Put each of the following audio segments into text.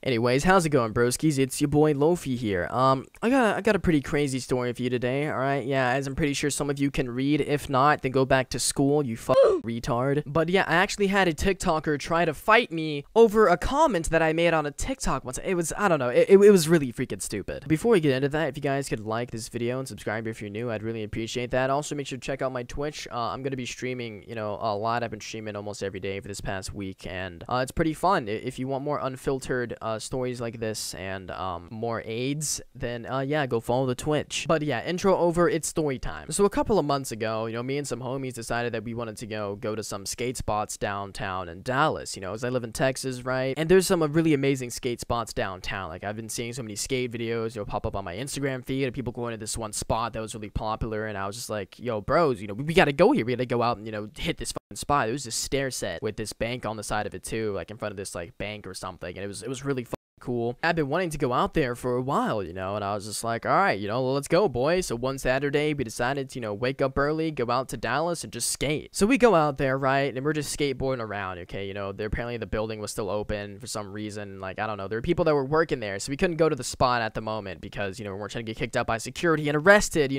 Anyways, how's it going, broskies? It's your boy Lofi here. I got a pretty crazy story for you today. All right, yeah, as I'm pretty sure some of you can read. If not, then go back to school, you retard. But yeah, I actually had a TikToker try to fight me over a comment that I made on a TikTok once. It was, I don't know, it was really freaking stupid. Before we get into that, if you guys could like this video and subscribe if you're new, I'd really appreciate that. Also, make sure to check out my Twitch. I'm gonna be streaming, a lot. I've been streaming almost every day for this past week, and it's pretty fun. If you want more unfiltered stories like this and more aids, then yeah, go follow the Twitch. But yeah, intro over, it's story time. So a couple of months ago, me and some homies decided that we wanted to go to some skate spots downtown in Dallas, as I live in Texas, right? And there's some really amazing skate spots downtown. Like, I've been seeing so many skate videos, pop up on my Instagram feed of people going to this one spot that was really popular, and I was just like, yo, bros, we gotta go here. We gotta go out and, hit this fucking spot. There was this stair set with this bank on the side of it too, like in front of this like bank or something, and it was really cool. I've been wanting to go out there for a while, and I was just like, all right, let's go, boys. So one Saturday, we decided to, wake up early, go out to Dallas, and just skate. So we go out there, right, and we're just skateboarding around, okay? Apparently the building was still open for some reason. Like, I don't know. There were people that were working there, so we couldn't go to the spot at the moment because, we weren't trying to get kicked out by security and arrested,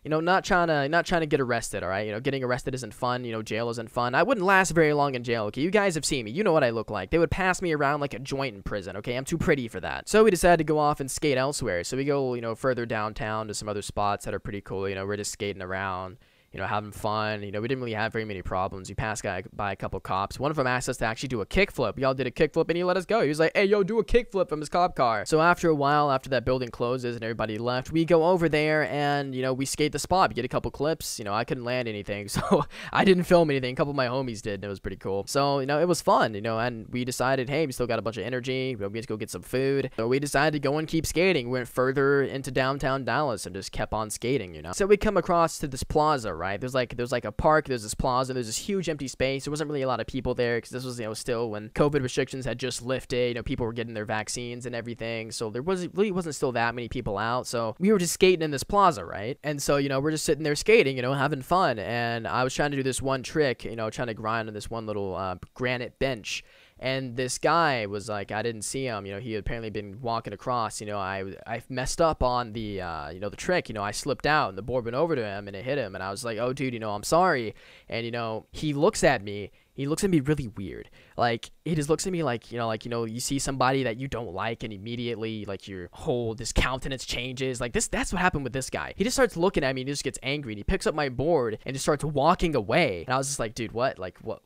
not trying to get arrested, all right? Getting arrested isn't fun. Jail isn't fun. I wouldn't last very long in jail, okay? You guys have seen me. You know what I look like. They would pass me around like a joint in prison, okay? I'm too pretty for that. So we decided to go off and skate elsewhere. So we go, further downtown to some other spots that are pretty cool. We're just skating around, having fun. We didn't really have very many problems. We passed by a couple cops. One of them asked us to actually do a kickflip. Y'all did a kickflip and he let us go. He was like, hey, yo, do a kickflip from his cop car. So after a while, after that building closes and everybody left, we go over there and, we skate the spot. We get a couple clips. I couldn't land anything, so I didn't film anything. A couple of my homies did, and it was pretty cool. So, it was fun, and we decided, hey, we still got a bunch of energy. We had to go get some food. So we decided to go and keep skating. We went further into downtown Dallas and just kept on skating, So we come across to this plaza, right? There's like a park, there's this plaza, there's this huge empty space. There wasn't really a lot of people there because this was, still when COVID restrictions had just lifted. People were getting their vaccines and everything. So there really wasn't still that many people out. So we were just skating in this plaza, right? And so, we're just sitting there skating, having fun. And I was trying to do this one trick, trying to grind on this one little granite bench. And this guy was like, I didn't see him, he had apparently been walking across, I messed up on the, the trick, I slipped out and the board went over to him and it hit him. And I was like, oh, dude, I'm sorry. And, he looks at me. He looks at me really weird. Like, he just looks at me like, you see somebody that you don't like and immediately, like, this countenance changes. Like, that's what happened with this guy. He just starts looking at me and he just gets angry and he picks up my board and just starts walking away. And I was just like, dude, what? Like, what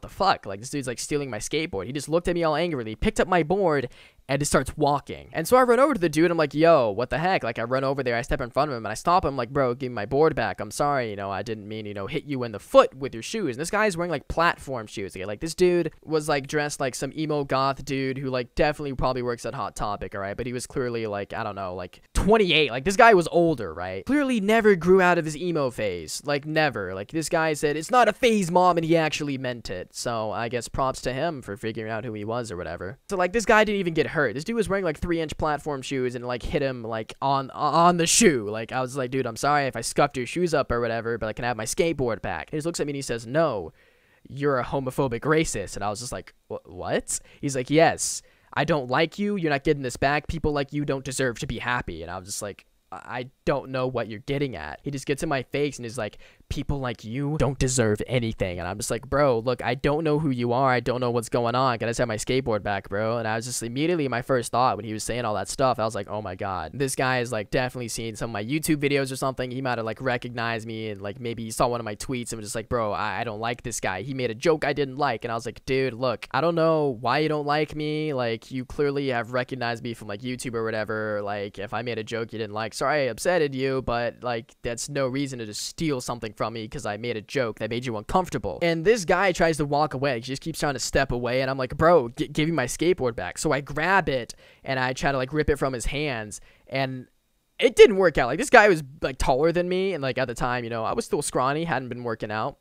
the fuck? Like, this dude's, like, stealing my skateboard. He just looked at me all angrily, picked up my board, and just starts walking. And so I run over to the dude and I'm like, yo, what the heck? Like, I run over there, I step in front of him and I stop him like, bro, give me my board back. I'm sorry, I didn't mean, hit you in the foot with your shoes. And this guy's wearing like platform shoes. Okay? Like, this dude was like dressed like some emo goth dude who like definitely probably works at Hot Topic, all right? But he was clearly like, I don't know, like 28. Like, this guy was older, right? Clearly never grew out of his emo phase. Like, never. Like, this guy said, it's not a phase, mom, and he actually meant it. So I guess props to him for figuring out who he was or whatever. So like, this guy didn't even get hurt. This dude was wearing like 3-inch platform shoes and like hit him like on the shoe. Like, I was like, dude, I'm sorry if I scuffed your shoes up or whatever, but I can have my skateboard back. He just looks at me and he says, no, you're a homophobic racist. And I was just like, what? He's like, yes, I don't like you. You're not getting this back. People like you don't deserve to be happy. And I was just like, I don't know what you're getting at. He just gets in my face and is like, people like you don't deserve anything. And I'm just like, bro, look, I don't know who you are. I don't know what's going on. Can I just have my skateboard back, bro? And I was just immediately, my first thought when he was saying all that stuff, I was like, oh my God, this guy is like definitely seen some of my YouTube videos or something. He might have like recognized me and like maybe he saw one of my tweets and was just like, bro, I don't like this guy. He made a joke I didn't like. And I was like, dude, look, I don't know why you don't like me. Like, you clearly have recognized me from like YouTube or whatever. Like, if I made a joke you didn't like, sorry I upsetted you, but like, that's no reason to just steal something from me because I made a joke that made you uncomfortable. And this guy tries to walk away. He just keeps trying to step away, and I'm like, bro, give me my skateboard back. So I grab it and I try to like rip it from his hands, and it didn't work out. Like, this guy was like taller than me, and like at the time, I was still scrawny, hadn't been working out,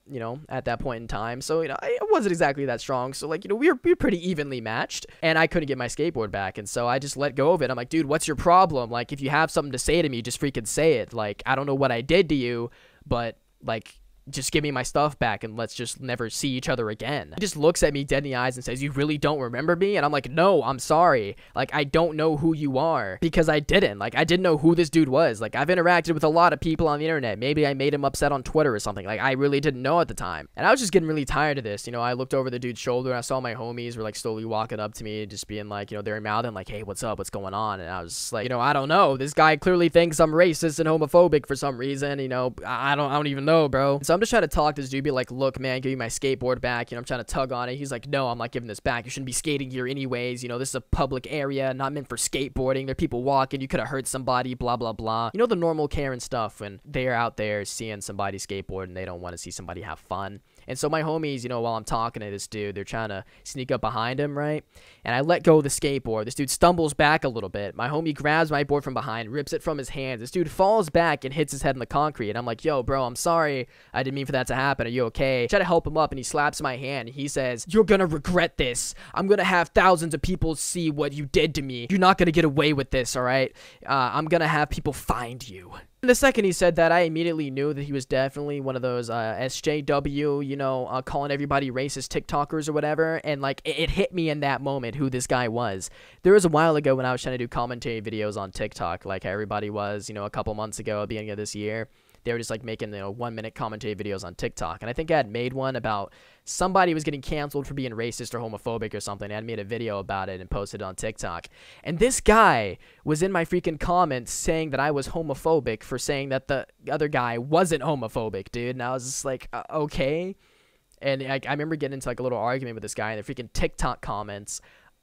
at that point in time. So, I wasn't exactly that strong. So like, we were pretty evenly matched, and I couldn't get my skateboard back. And so I just let go of it. I'm like, dude, what's your problem? Like, if you have something to say to me, just freaking say it. Like, I don't know what I did to you, but like, just give me my stuff back and let's just never see each other again. He just looks at me dead in the eyes and says, you really don't remember me? And I'm like, no, I'm sorry. Like, I don't know who you are, because I didn't. Like, I didn't know who this dude was. Like, I've interacted with a lot of people on the internet. Maybe I made him upset on Twitter or something. Like, I really didn't know at the time. And I was just getting really tired of this. You know, I looked over the dude's shoulder and I saw my homies were like slowly walking up to me, just being like, you know, they're mouthing like, hey, what's up? What's going on? And I was just like, you know, I don't know. This guy clearly thinks I'm racist and homophobic for some reason. You know, I don't even know, bro. So I'm just trying to talk to this dude, be like, look, man, give me my skateboard back. You know, I'm trying to tug on it. He's like, no, I'm not giving this back. You shouldn't be skating here anyways. You know, this is a public area, not meant for skateboarding. There are people walking. You could have hurt somebody, blah, blah, blah. You know, the normal Karen stuff when they're out there seeing somebody skateboard and they don't want to see somebody have fun. And so my homies, you know, while I'm talking to this dude, they're trying to sneak up behind him, right? And I let go of the skateboard. This dude stumbles back a little bit. My homie grabs my board from behind, rips it from his hands. This dude falls back and hits his head in the concrete. And I'm like, yo, bro, I'm sorry. I didn't mean for that to happen. Are you okay? I try to help him up, and he slaps my hand. He says, you're gonna regret this. I'm gonna have thousands of people see what you did to me. You're not gonna get away with this, all right? I'm gonna have people find you. And the second he said that, I immediately knew that he was definitely one of those SJW, you know, calling everybody racist TikTokers or whatever. And like, it hit me in that moment who this guy was. There was a while ago when I was trying to do commentary videos on TikTok, like everybody was, you know, a couple months ago at the beginning of this year. They were just like making, you know, 1-minute commentary videos on TikTok. And I think I had made one about somebody was getting canceled for being racist or homophobic or something. I had made a video about it and posted it on TikTok. And this guy was in my freaking comments saying that I was homophobic for saying that the other guy wasn't homophobic, dude. And I was just like, okay. And I remember getting into like a little argument with this guy in the freaking TikTok comments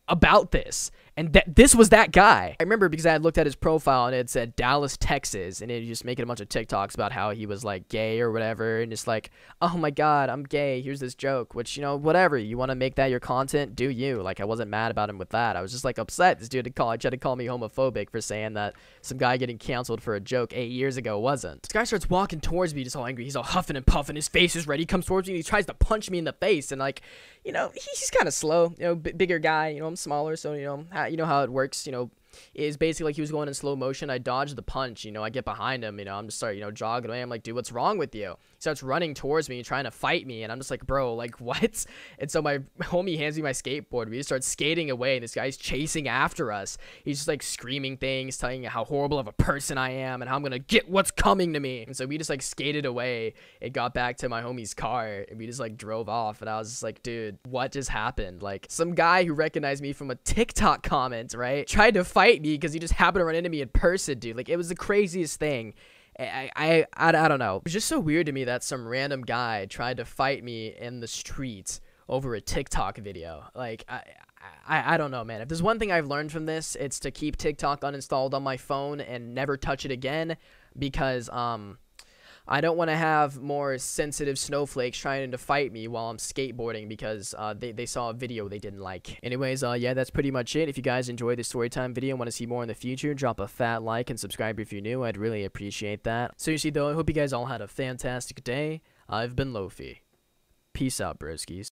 about this, and this was that guy. I remember because I had looked at his profile and it said Dallas, Texas, and it just making a bunch of TikToks about how he was like gay or whatever, and just like, oh my god, I'm gay, here's this joke, which, you know, whatever, you want to make that your content, do you. Like, I wasn't mad about him with that. I was just like upset this dude tried to call me homophobic for saying that some guy getting canceled for a joke 8 years ago wasn't. This guy starts walking towards me just all angry. He's all huffing and puffing, his face is red. He comes towards me and he tries to punch me in the face, and like, you know, he's kind of slow, you know, bigger guy, you know, I'm smaller, so, you know how it works, you know, is basically like he was going in slow motion. I dodge the punch, you know, I get behind him, you know, I'm just start, you know, jogging away. I'm like, dude, what's wrong with you? He starts running towards me and trying to fight me, and I'm just like, bro, like, what? And so my homie hands me my skateboard. We just start skating away, and this guy's chasing after us. He's just like screaming things, telling me how horrible of a person I am and how I'm gonna get what's coming to me. And so we just like skated away and got back to my homie's car, and we just like drove off. And I was just like, dude, what just happened? Like, some guy who recognized me from a TikTok comment, right, tried to fight me because he just happened to run into me in person, dude. Like, it was the craziest thing. I don't know. It was just so weird to me that some random guy tried to fight me in the streets over a TikTok video. Like, I don't know, man. If there's one thing I've learned from this, it's to keep TikTok uninstalled on my phone and never touch it again, because I don't want to have more sensitive snowflakes trying to fight me while I'm skateboarding because they saw a video they didn't like. Anyways, yeah, that's pretty much it. If you guys enjoyed this storytime video and want to see more in the future, drop a fat like and subscribe if you're new. I'd really appreciate that. Seriously though, I hope you guys all had a fantastic day. I've been Lofi. Peace out, broskies.